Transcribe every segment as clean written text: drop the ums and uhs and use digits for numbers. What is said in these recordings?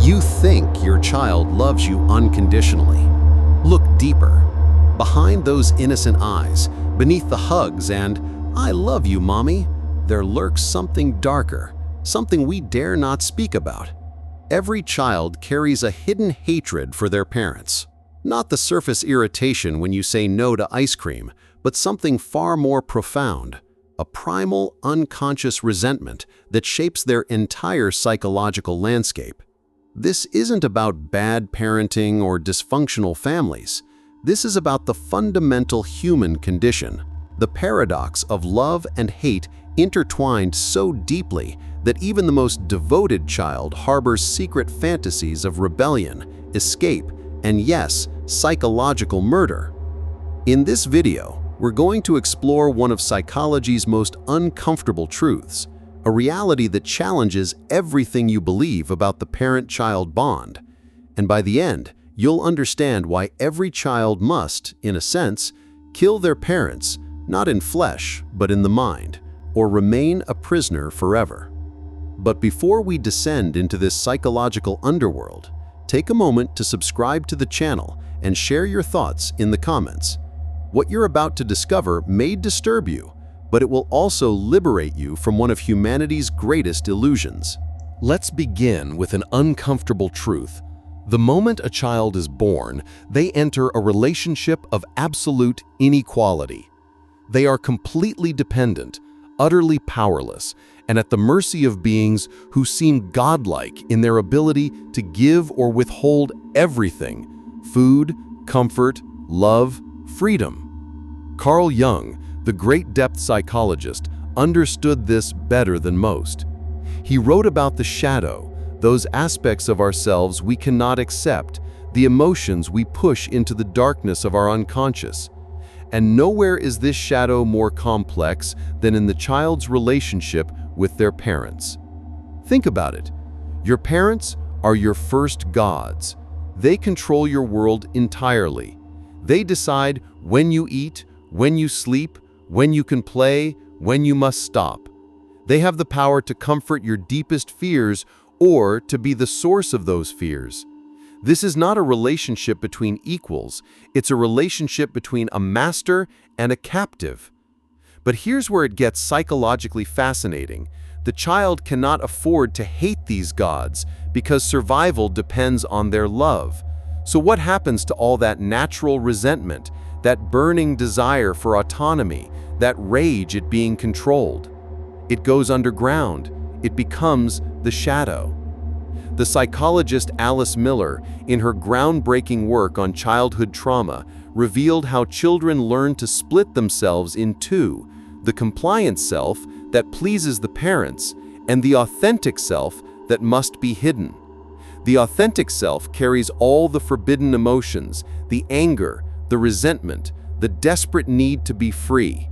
You think your child loves you unconditionally. Look deeper. Behind those innocent eyes, beneath the hugs and "I love you, mommy," there lurks something darker, something we dare not speak about. Every child carries a hidden hatred for their parents. Not the surface irritation when you say no to ice cream, but something far more profound, a primal, unconscious resentment that shapes their entire psychological landscape. This isn't about bad parenting or dysfunctional families. This is about the fundamental human condition, the paradox of love and hate intertwined so deeply that even the most devoted child harbors secret fantasies of rebellion, escape, and yes, psychological murder. In this video, we're going to explore one of psychology's most uncomfortable truths, a reality that challenges everything you believe about the parent-child bond. And by the end, you'll understand why every child must, in a sense, kill their parents, not in flesh, but in the mind, or remain a prisoner forever. But before we descend into this psychological underworld, take a moment to subscribe to the channel and share your thoughts in the comments. What you're about to discover may disturb you, but it will also liberate you from one of humanity's greatest illusions. Let's begin with an uncomfortable truth. The moment a child is born, they enter a relationship of absolute inequality. They are completely dependent, utterly powerless, and at the mercy of beings who seem godlike in their ability to give or withhold everything: food, comfort, love, freedom. Carl Jung, the great depth psychologist, understood this better than most. He wrote about the shadow, those aspects of ourselves we cannot accept, the emotions we push into the darkness of our unconscious. And nowhere is this shadow more complex than in the child's relationship with their parents. Think about it. Your parents are your first gods. They control your world entirely. They decide when you eat, when you sleep, when you can play, when you must stop. They have the power to comfort your deepest fears or to be the source of those fears. This is not a relationship between equals, it's a relationship between a master and a captive. But here's where it gets psychologically fascinating. The child cannot afford to hate these gods because survival depends on their love. So what happens to all that natural resentment, that burning desire for autonomy, that rage at being controlled? It goes underground. It becomes the shadow. The psychologist Alice Miller, in her groundbreaking work on childhood trauma, revealed how children learn to split themselves in two: the compliant self that pleases the parents and the authentic self that must be hidden. The authentic self carries all the forbidden emotions, the anger, the resentment, the desperate need to be free.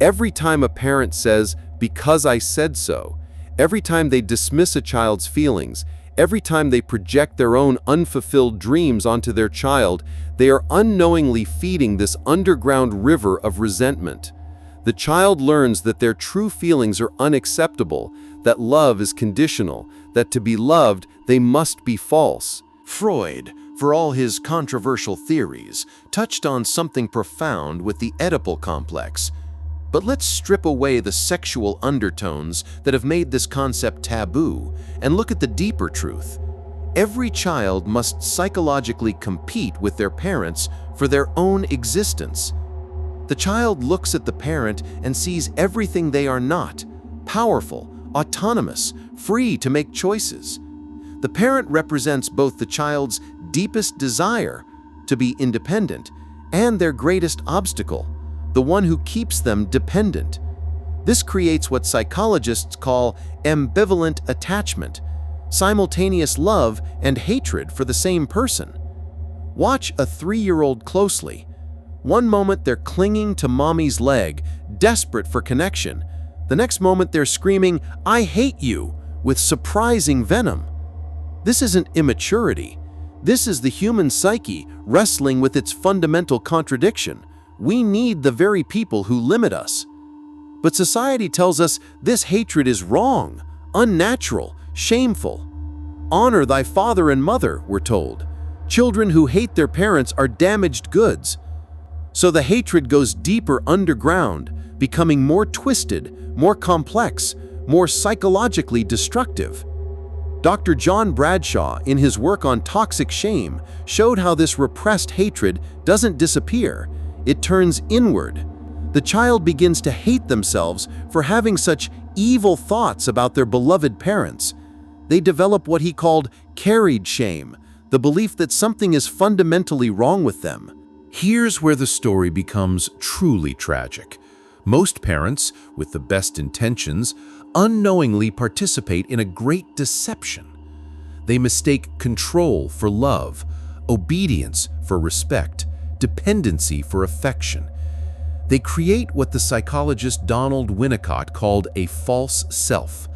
Every time a parent says, "Because I said so," every time they dismiss a child's feelings, every time they project their own unfulfilled dreams onto their child, they are unknowingly feeding this underground river of resentment. The child learns that their true feelings are unacceptable, that love is conditional, that to be loved, they must be false. Freud, for all his controversial theories, touched on something profound with the Oedipal complex. But let's strip away the sexual undertones that have made this concept taboo and look at the deeper truth. Every child must psychologically compete with their parents for their own existence. The child looks at the parent and sees everything they are not: powerful, autonomous, free to make choices. The parent represents both the child's deepest desire to be independent and their greatest obstacle, the one who keeps them dependent. This creates what psychologists call ambivalent attachment, simultaneous love and hatred for the same person. Watch a 3-year-old closely. One moment they're clinging to mommy's leg, desperate for connection. The next moment they're screaming, "I hate you," with surprising venom. This isn't immaturity. This is the human psyche wrestling with its fundamental contradiction. We need the very people who limit us. But society tells us this hatred is wrong, unnatural, shameful. Honor thy father and mother, we're told. Children who hate their parents are damaged goods. So the hatred goes deeper underground, becoming more twisted, more complex, more psychologically destructive. Dr. John Bradshaw, in his work on toxic shame, showed how this repressed hatred doesn't disappear, it turns inward. The child begins to hate themselves for having such evil thoughts about their beloved parents. They develop what he called carried shame, the belief that something is fundamentally wrong with them. Here's where the story becomes truly tragic. Most parents, with the best intentions, unknowingly participate in a great deception. They mistake control for love, obedience for respect, dependency for affection. They create what the psychologist Donald Winnicott called a false self,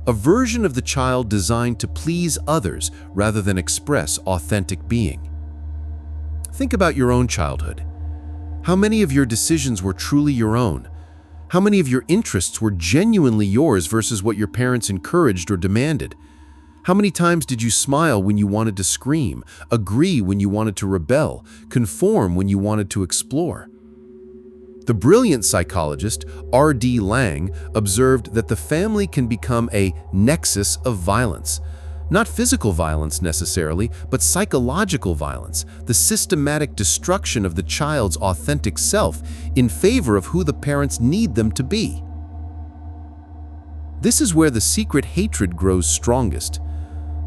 a version of the child designed to please others rather than express authentic being. Think about your own childhood. How many of your decisions were truly your own? How many of your interests were genuinely yours versus what your parents encouraged or demanded? How many times did you smile when you wanted to scream, agree when you wanted to rebel, conform when you wanted to explore? The brilliant psychologist R.D. Laing observed that the family can become a nexus of violence. Not physical violence necessarily, but psychological violence, the systematic destruction of the child's authentic self in favor of who the parents need them to be. This is where the secret hatred grows strongest.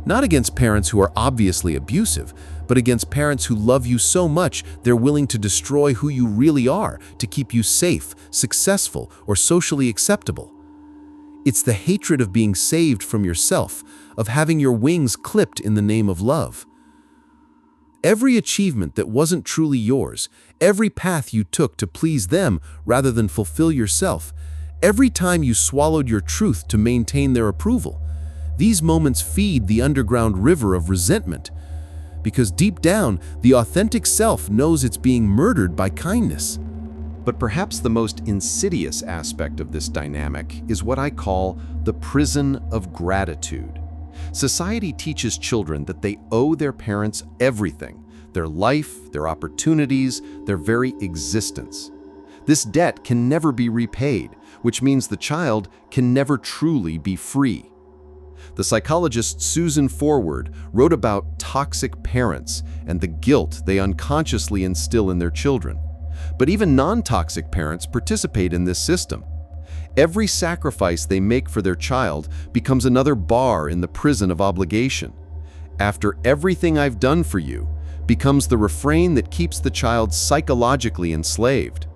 Not against parents who are obviously abusive, but against parents who love you so much they're willing to destroy who you really are to keep you safe, successful, or socially acceptable. It's the hatred of being saved from yourself, of having your wings clipped in the name of love. Every achievement that wasn't truly yours, every path you took to please them rather than fulfill yourself, every time you swallowed your truth to maintain their approval, these moments feed the underground river of resentment. Because deep down, the authentic self knows it's being murdered by kindness. But perhaps the most insidious aspect of this dynamic is what I call the prison of gratitude. Society teaches children that they owe their parents everything, their life, their opportunities, their very existence. This debt can never be repaid, which means the child can never truly be free. The psychologist Susan Forward wrote about toxic parents and the guilt they unconsciously instill in their children. But even non-toxic parents participate in this system. Every sacrifice they make for their child becomes another bar in the prison of obligation. After everything I've done for you becomes the refrain that keeps the child psychologically enslaved.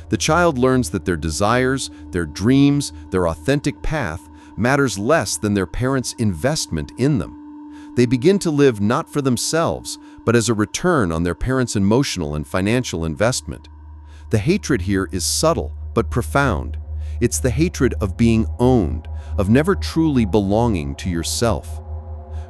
The child learns that their desires, their dreams, their authentic path matters less than their parents' investment in them. They begin to live not for themselves, but as a return on their parents' emotional and financial investment. The hatred here is subtle but profound. It's the hatred of being owned, of never truly belonging to yourself.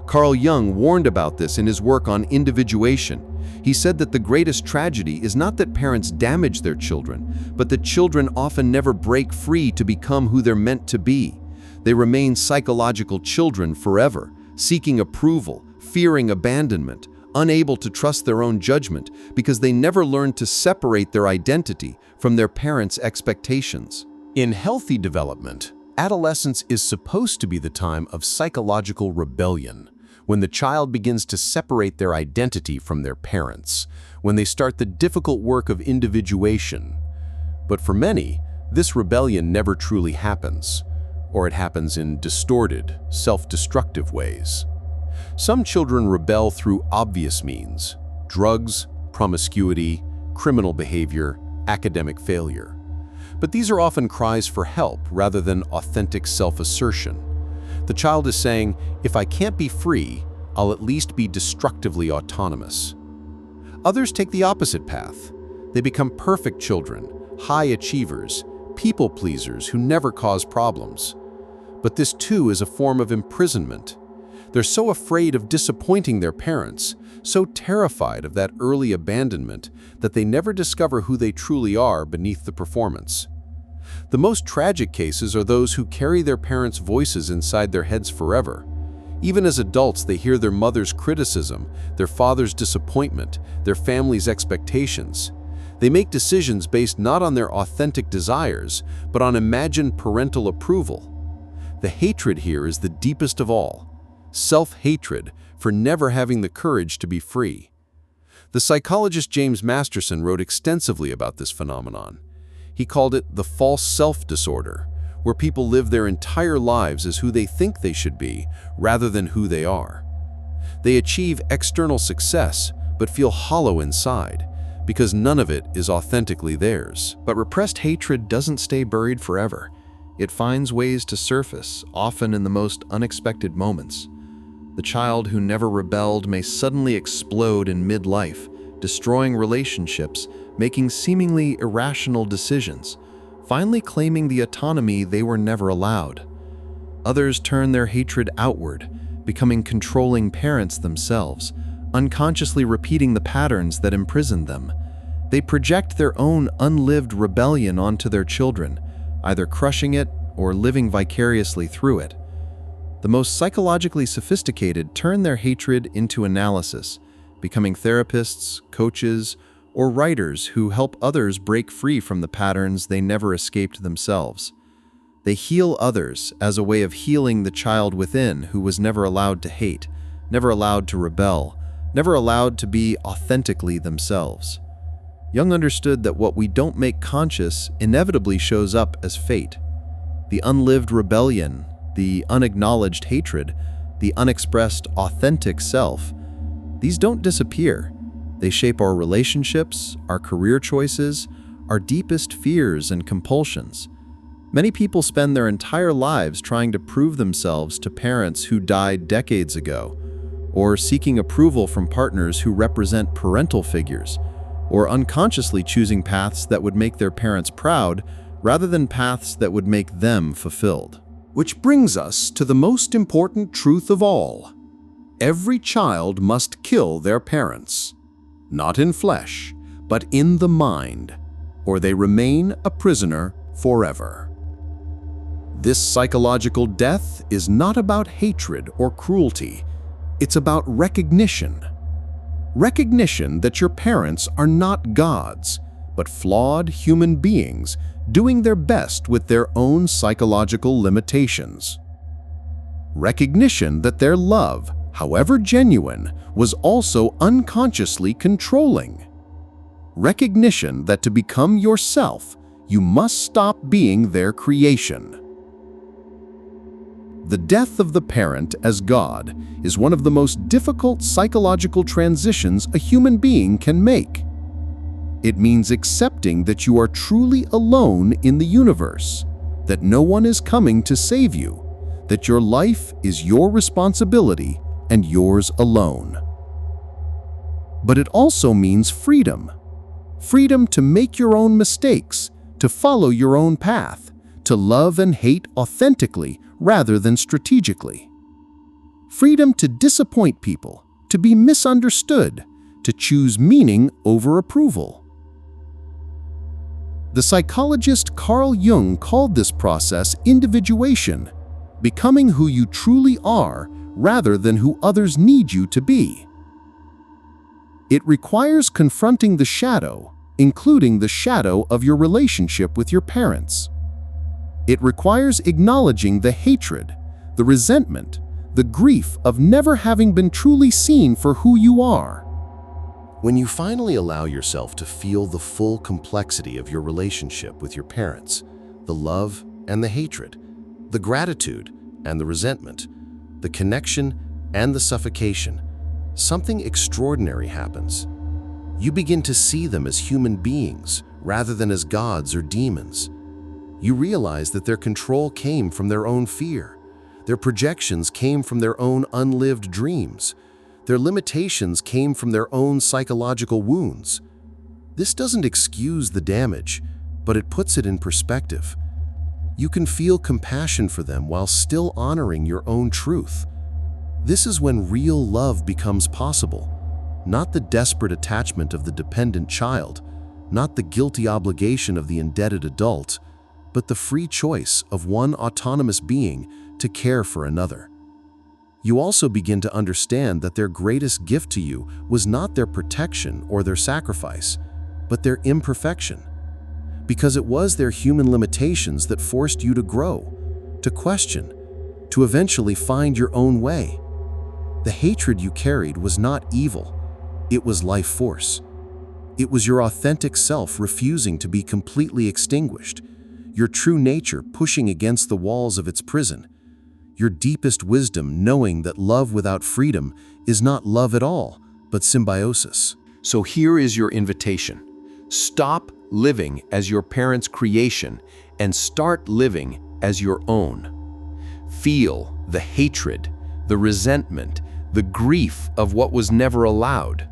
Carl Jung warned about this in his work on individuation. He said that the greatest tragedy is not that parents damage their children, but that children often never break free to become who they're meant to be. They remain psychological children forever, seeking approval, fearing abandonment, unable to trust their own judgment because they never learned to separate their identity from their parents' expectations. In healthy development, adolescence is supposed to be the time of psychological rebellion, when the child begins to separate their identity from their parents, when they start the difficult work of individuation. But for many, this rebellion never truly happens, or it happens in distorted, self-destructive ways. Some children rebel through obvious means: drugs, promiscuity, criminal behavior, academic failure. But these are often cries for help rather than authentic self-assertion. The child is saying, if I can't be free, I'll at least be destructively autonomous. Others take the opposite path. They become perfect children, high achievers, people pleasers who never cause problems. But this too is a form of imprisonment. They're so afraid of disappointing their parents, so terrified of that early abandonment, that they never discover who they truly are beneath the performance. The most tragic cases are those who carry their parents' voices inside their heads forever. Even as adults, they hear their mother's criticism, their father's disappointment, their family's expectations. They make decisions based not on their authentic desires, but on imagined parental approval. The hatred here is the deepest of all, self-hatred for never having the courage to be free. The psychologist James Masterson wrote extensively about this phenomenon. He called it the false self disorder, where people live their entire lives as who they think they should be, rather than who they are. They achieve external success, but feel hollow inside, because none of it is authentically theirs. But repressed hatred doesn't stay buried forever. It finds ways to surface, often in the most unexpected moments. The child who never rebelled may suddenly explode in midlife, destroying relationships, making seemingly irrational decisions, finally claiming the autonomy they were never allowed. Others turn their hatred outward, becoming controlling parents themselves, unconsciously repeating the patterns that imprisoned them. They project their own unlived rebellion onto their children, either crushing it or living vicariously through it. The most psychologically sophisticated turn their hatred into analysis, becoming therapists, coaches, or writers who help others break free from the patterns they never escaped themselves. They heal others as a way of healing the child within who was never allowed to hate, never allowed to rebel, never allowed to be authentically themselves. Jung understood that what we don't make conscious inevitably shows up as fate. The unlived rebellion, the unacknowledged hatred, the unexpressed authentic self, these don't disappear. They shape our relationships, our career choices, our deepest fears and compulsions. Many people spend their entire lives trying to prove themselves to parents who died decades ago, or seeking approval from partners who represent parental figures, or unconsciously choosing paths that would make their parents proud rather than paths that would make them fulfilled. Which brings us to the most important truth of all. Every child must kill their parents, not in flesh, but in the mind, or they remain a prisoner forever. This psychological death is not about hatred or cruelty. It's about recognition. Recognition that your parents are not gods, but flawed human beings doing their best with their own psychological limitations. Recognition that their love, however genuine, was also unconsciously controlling. Recognition that to become yourself, you must stop being their creation. The death of the parent as God is one of the most difficult psychological transitions a human being can make. It means accepting that you are truly alone in the universe, that no one is coming to save you, that your life is your responsibility and yours alone. But it also means freedom. Freedom to make your own mistakes, to follow your own path, to love and hate authentically rather than strategically. Freedom to disappoint people, to be misunderstood, to choose meaning over approval. The psychologist Carl Jung called this process individuation, becoming who you truly are rather than who others need you to be. It requires confronting the shadow, including the shadow of your relationship with your parents. It requires acknowledging the hatred, the resentment, the grief of never having been truly seen for who you are. When you finally allow yourself to feel the full complexity of your relationship with your parents, the love and the hatred, the gratitude and the resentment, the connection and the suffocation, something extraordinary happens. You begin to see them as human beings rather than as gods or demons. You realize that their control came from their own fear. Their projections came from their own unlived dreams. Their limitations came from their own psychological wounds. This doesn't excuse the damage, but it puts it in perspective. You can feel compassion for them while still honoring your own truth. This is when real love becomes possible, not the desperate attachment of the dependent child, not the guilty obligation of the indebted adult, but the free choice of one autonomous being to care for another. You also begin to understand that their greatest gift to you was not their protection or their sacrifice, but their imperfection. Because it was their human limitations that forced you to grow, to question, to eventually find your own way. The hatred you carried was not evil, it was life force. It was your authentic self refusing to be completely extinguished, your true nature pushing against the walls of its prison, your deepest wisdom knowing that love without freedom is not love at all, but symbiosis. So here is your invitation. Stop living as your parents' creation and start living as your own. Feel the hatred, the resentment, the grief of what was never allowed.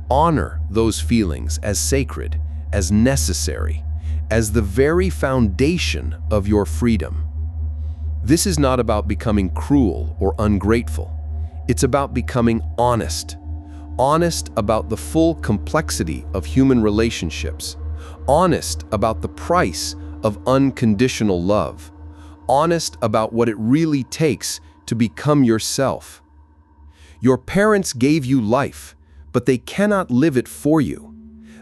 Honor those feelings as sacred, as necessary, as the very foundation of your freedom. This is not about becoming cruel or ungrateful. It's about becoming honest. Honest about the full complexity of human relationships. Honest about the price of unconditional love. Honest about what it really takes to become yourself. Your parents gave you life, but they cannot live it for you.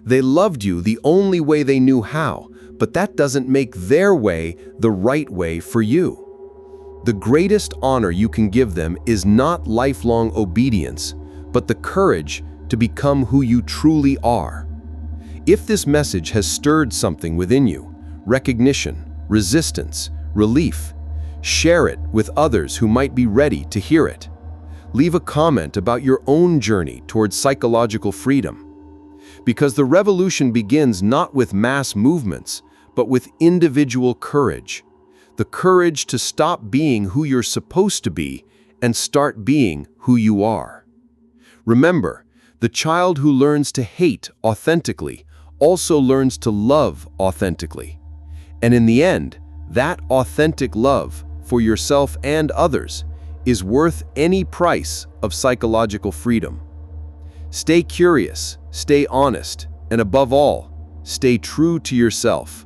They loved you the only way they knew how, but that doesn't make their way the right way for you. The greatest honor you can give them is not lifelong obedience, but the courage to become who you truly are. If this message has stirred something within you, recognition, resistance, relief, share it with others who might be ready to hear it. Leave a comment about your own journey towards psychological freedom. Because the revolution begins not with mass movements, but with individual courage. The courage to stop being who you're supposed to be and start being who you are. Remember, the child who learns to hate authentically also learns to love authentically. And in the end, that authentic love for yourself and others is worth any price of psychological freedom. Stay curious, stay honest, and above all, stay true to yourself.